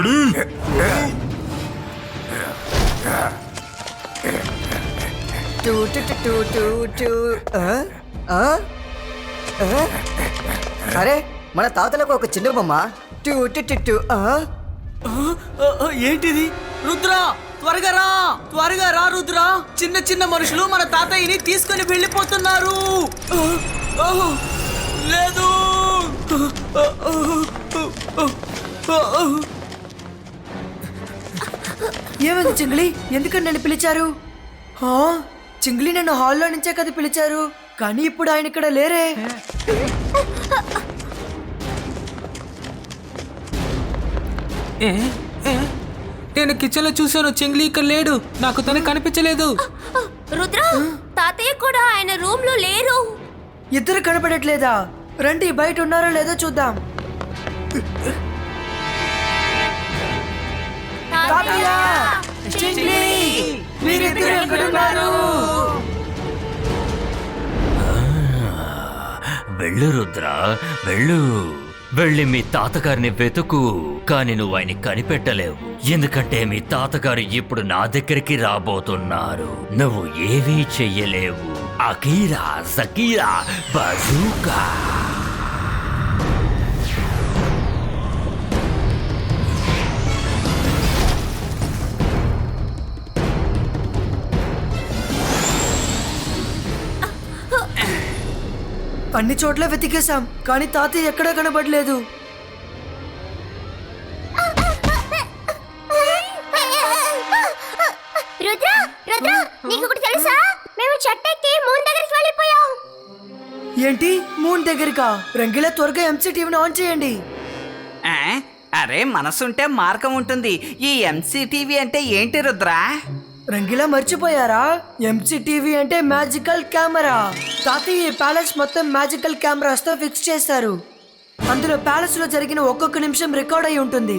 Ready? అరే మన తాతలకు ఒక చిన్న బొమ్మ. ఏంటిది? రుద్రా త్వరగా రా, త్వరగా రా రుద్రా. చిన్న చిన్న మనుషులు మన తాతయ్యని తీసుకొని వెళ్ళిపోతున్నారు. లేదు. ఏమైంది చింగ్లీ? ఎందుకని నన్ను పిలిచారు? చింగ్లీ నన్ను హాల్లో నుంచే కదా పిలిచారు, కానీ ఇప్పుడు ఆయన ఇక్కడ లేరే. నేను కిచెన్ లో చూసాను, చెంగ్లీ ఇక్కడ లేడు. నాకు తను కనిపించలేదు. రుద్ర, తాతయ్య కూడా ఆయన రూమ్ లో లేరు. ఇద్దరు కనపడట్లేదా? రండి బయట ఉన్నారో లేదో చూద్దాం. తాతయ్య! చింగ్లీ! మీరిద్దరు ఎక్కడున్నారు? వెళ్ళు రుద్ర, వెళ్ళు. వెళ్ళి మీ తాతగారిని వెతుకు. కానీ నువ్వు ఆయన కనిపెట్టలేవు, ఎందుకంటే మీ తాతగారు ఇప్పుడు నా దగ్గరికి రాబోతున్నారు. నువ్వు ఏమీ చెయ్యలేవు. అకీరా జకీరా బజూకా. అన్ని చోట్ల వెతికేశాం, కానీ తాతయ్య ఎక్కడా కనబడలేదు. రుద్ర, రుద్ర, నీకు ఒకటి తెలుసా? మేము చెట్టెక్కి మూన్ దగ్గరికి వెళ్ళిపోయాం. ఏంటి? మూన్ దగ్గరికా? రంగిలా త్వరగా ఎంసీ టీవీని ఆన్ చేయండి. అరే, మనసుంటే మార్గం ఉంటుంది. ఈ ఎంసీటీవీ అంటే ఏంటి రుద్రా? రంగిలా మర్చిపోయారా? ఎంసీ టీవీ అంటే మ్యాజికల్ కెమెరా. తాతయ్య ఈ ప్యాలెస్ మొత్తం మ్యాజికల్ కెమెరాస్ తో ఫిక్స్ చేశారు. అందులో ప్యాలెస్ లో జరిగిన ఒక్కొక్క నిమిషం రికార్డ్ అయి ఉంటుంది.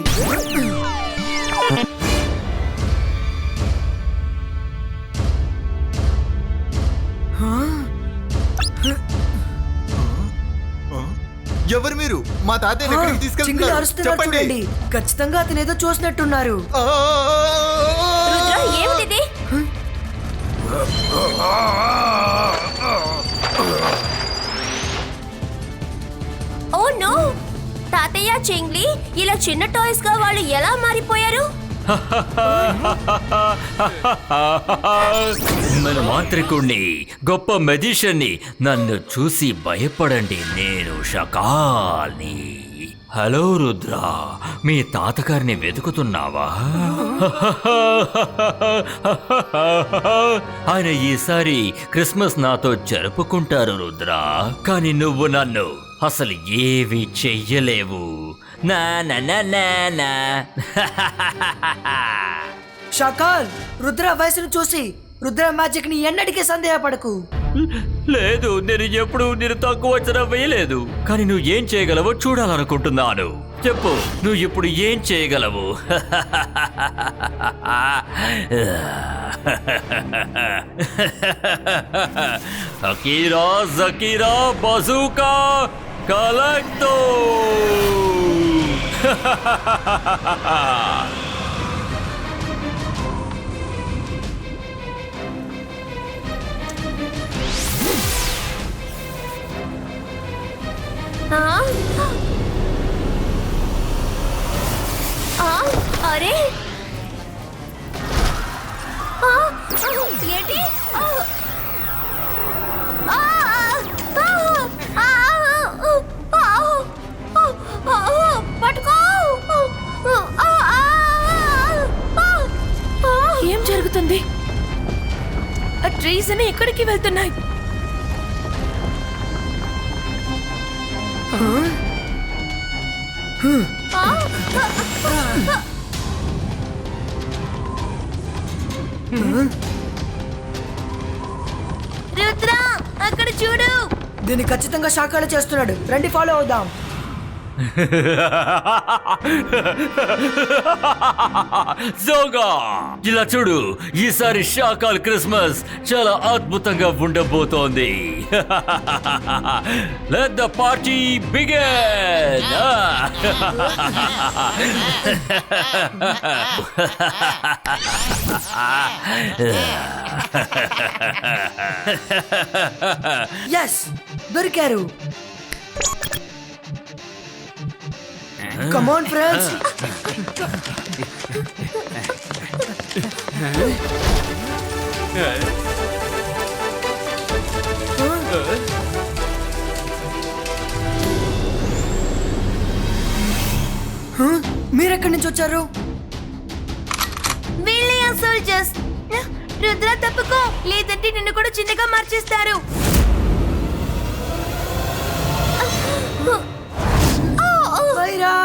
ఎవరు మీరు? మా తాతయ్యని ఎక్కడికి చింగిలి తీసుకెళ్తున్నారు? అరుస్తున్నారు చెప్పండి. చూడండి. ఖచ్చితంగా అతను ఏదో చూసినట్టున్నారు. రుద్ర, ఏమిటిది? Oh no! తాతయ్య, చెంగ్లీ, ఇలా చిన్న టాయ్స్ గా వాళ్ళు ఎలా మారిపోయారు? మన మాంత్రికుణ్ణి, గొప్ప మెజిషియన్ని. నన్ను చూసి భయపడండి, నేను షకాల్ని. హలో రుద్ర, మీ తాతగారిని వెతుకుతున్నావా? ఆయన ఈసారి క్రిస్మస్ నాతో జరుపుకుంటారు రుద్ర, కానీ నువ్వు నన్ను అసలు ఏవి చెయ్యలేవు. నా నా నా నా నా. షకాల్, రుద్ర వయసును చూసి రుద్ర మ్యాజిక్ ని ఎన్నటికీ సందేహపడకు. లేదు, నేను ఎప్పుడు నేను తక్కువ అంచనా వేయలేదు. కానీ నువ్వు ఏం చేయగలవో చూడాలనుకుంటున్నాను. చెప్పు, నువ్వు ఇప్పుడు ఏం చేయగలవు? అకీరా జకీరా బజూకా కలెక్టో. అరే, ఏంటి? పట్టుకో. ఏం జరుగుతుంది? ఆ ట్రీస్ అని ఎక్కడికి వెళ్తున్నాయి? రుద్ర, అక్కడ చూడు. దీన్ని ఖచ్చితంగా షాకాలు చేస్తున్నాడు. రండి ఫాలో అవుదాం. జోగా ఇలా చూడు, ఈసారి షాకాల్ క్రిస్మస్ చాలా అద్భుతంగా ఉండబోతోంది. Let the party begin. Yes, దొరికారు. Come on friends. మీరెక్కడి నుంచి వచ్చారు? వీళ్ళే సోల్జర్స్. రుద్ర తప్పుకో, లేదంటే నిన్ను కూడా చిన్నగా మార్చేస్తారు. వైరా!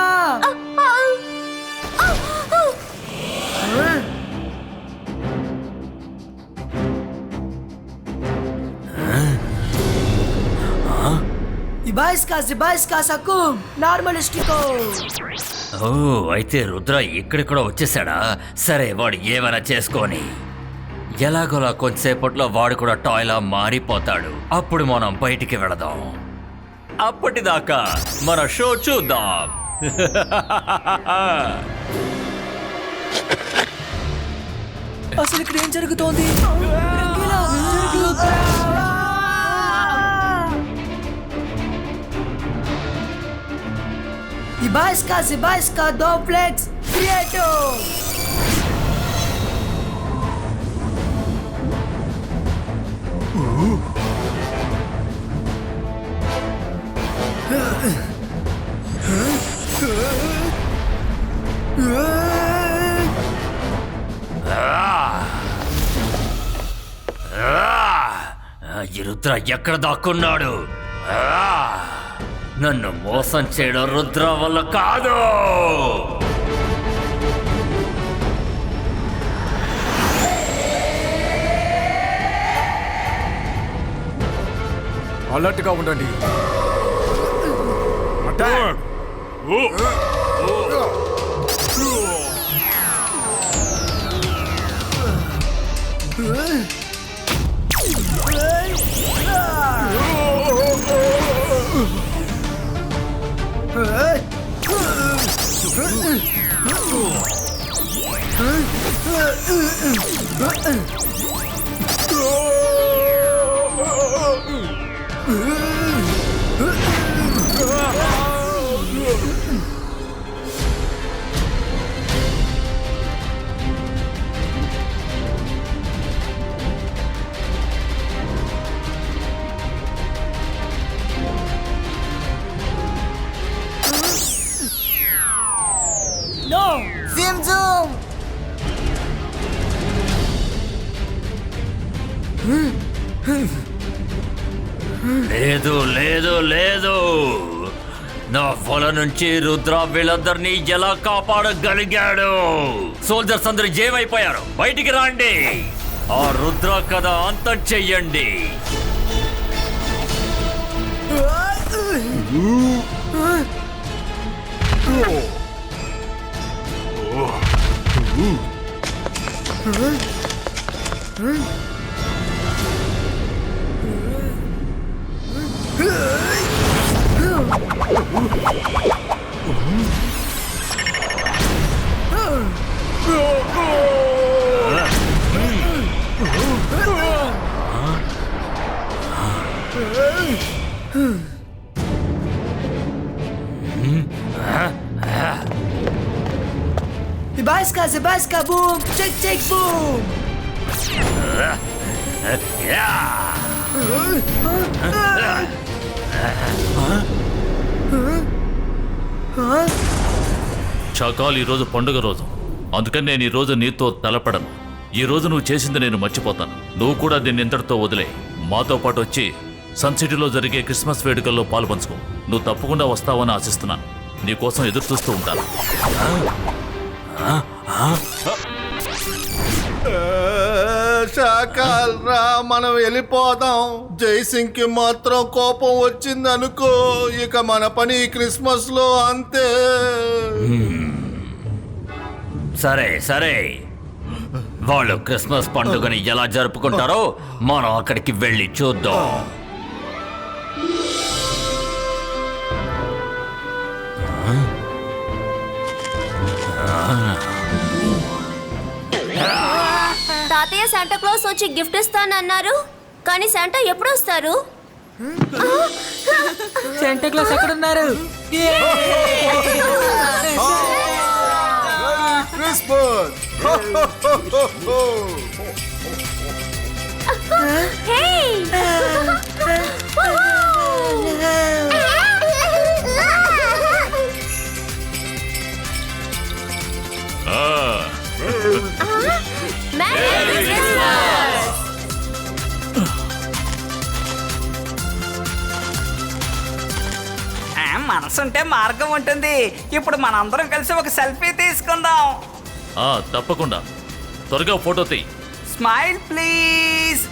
Ibaiska sakum normalistico. ఓ, అయితే రుద్ర ఇక్కడికి కూడా వచ్చేసాడా? సరే, వాడు ఏమైనా చేసుకొని ఎలాగోలా కొంతసేపట్లో వాడు కూడా టాయ్లా మారిపోతాడు. అప్పుడు మనం బయటికి వెళదాం. అప్పటిదాకా మన షో చూద్దాం. అసలు ఇక్కడ ఏం జరుగుతోంది? Ibaiska Doplex Creator. ఈ రుద్ర ఎక్కడ దాక్కున్నాడు? నన్ను మోసం చేయడం రుద్ర వల్ల కాదు. అలర్ట్గా ఉండండి. అటాక్! లేదు లేదు లేదు, నా వల నుంచి రుద్ర వీళ్ళందరినీ ఎలా కాపాడగలిగాడు? సోల్జర్స్ అందరూ ఏమైపోయారు? బయటికి రండి, ఆ రుద్ర కథ అంతం చెయ్యండి. Ibaiska boom, check boom. Shakaal, ఈరోజు పండుగ రోజు, అందుకని నేను ఈరోజు నీతో తలపడను. ఈ రోజు నువ్వు చేసింది నేను మర్చిపోతాను. నువ్వు కూడా దీన్ని ఇంతటితో వదిలే. మాతో పాటు వచ్చి సన్ సిటీలో జరిగే క్రిస్మస్ వేడుకల్లో పాలు పంచుకో. నువ్వు తప్పకుండా వస్తావని ఆశిస్తున్నాను. నీకోసం ఎదురు చూస్తూ ఉంటాను. శాఖల్ రా, మనం వెళ్ళిపోదాం. జైసింగ్ కి మాత్రం కోపం వచ్చిందనుకో, ఇక మన పని క్రిస్మస్ లో అంతే. సరే సరే, వాళ్ళు క్రిస్మస్ పండుగని ఎలా జరుపుకుంటారో మనం అక్కడికి వెళ్ళి చూద్దాం. తాతయ్య శాంటా క్లాస్ వచ్చి గిఫ్ట్ ఇస్తానన్నారు, కానీ శాంటా ఎప్పుడు వస్తారు? సెంటా క్లాస్ ఎక్కడున్నారు? క్రిస్మస్ హే! Merry Christmas! మనసుంటే మార్గం ఉంటుంది. ఇప్పుడు మనందరం కలిసి ఒక సెల్ఫీ తీసుకుందాం. తప్పకుండా త్వరగా ఫోటో తీ. Smile please.